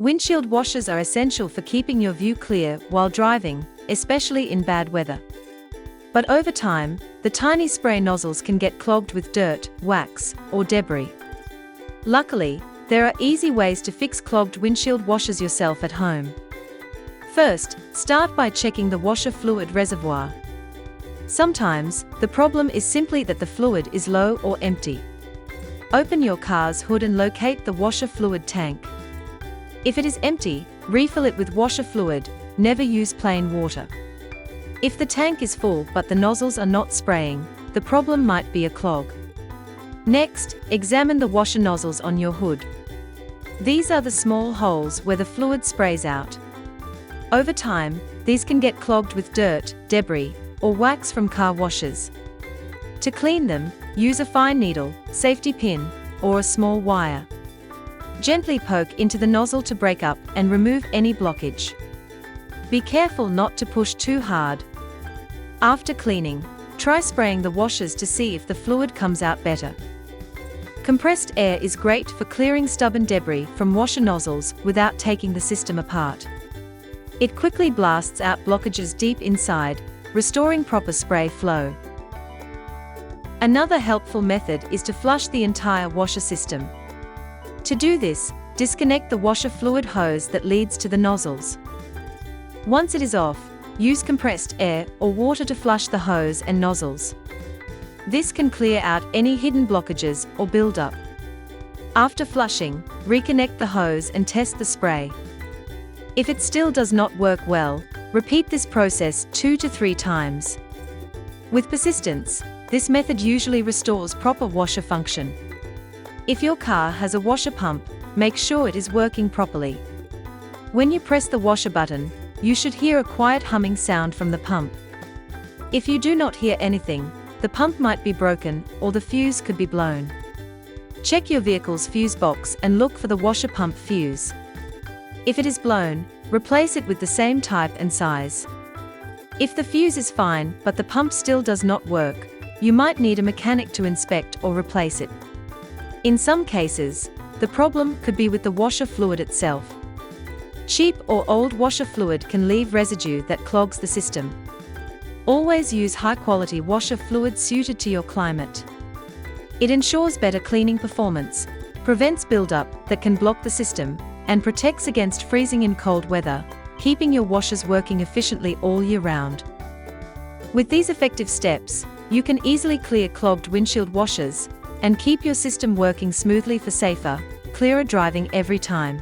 Windshield washers are essential for keeping your view clear while driving, especially in bad weather. But over time, the tiny spray nozzles can get clogged with dirt, wax, or debris. Luckily, there are easy ways to fix clogged windshield washers yourself at home. First, start by checking the washer fluid reservoir. Sometimes, the problem is simply that the fluid is low or empty. Open your car's hood and locate the washer fluid tank. If it is empty, refill it with washer fluid, never use plain water. If the tank is full but the nozzles are not spraying, the problem might be a clog. Next, examine the washer nozzles on your hood. These are the small holes where the fluid sprays out. Over time, these can get clogged with dirt, debris, or wax from car washers. To clean them, use a fine needle, safety pin, or a small wire. Gently poke into the nozzle to break up and remove any blockage. Be careful not to push too hard. After cleaning, try spraying the washers to see if the fluid comes out better. Compressed air is great for clearing stubborn debris from washer nozzles without taking the system apart. It quickly blasts out blockages deep inside, restoring proper spray flow. Another helpful method is to flush the entire washer system. To do this, disconnect the washer fluid hose that leads to the nozzles. Once it is off, use compressed air or water to flush the hose and nozzles. This can clear out any hidden blockages or buildup. After flushing, reconnect the hose and test the spray. If it still does not work well, repeat this process 2 to 3 times. With persistence, this method usually restores proper washer function. If your car has a washer pump, make sure it is working properly. When you press the washer button, you should hear a quiet humming sound from the pump. If you do not hear anything, the pump might be broken or the fuse could be blown. Check your vehicle's fuse box and look for the washer pump fuse. If it is blown, replace it with the same type and size. If the fuse is fine but the pump still does not work, you might need a mechanic to inspect or replace it. In some cases, the problem could be with the washer fluid itself. Cheap or old washer fluid can leave residue that clogs the system. Always use high-quality washer fluid suited to your climate. It ensures better cleaning performance, prevents buildup that can block the system, and protects against freezing in cold weather, keeping your washers working efficiently all year round. With these effective steps, you can easily clear clogged windshield washers and keep your system working smoothly for safer, clearer driving every time.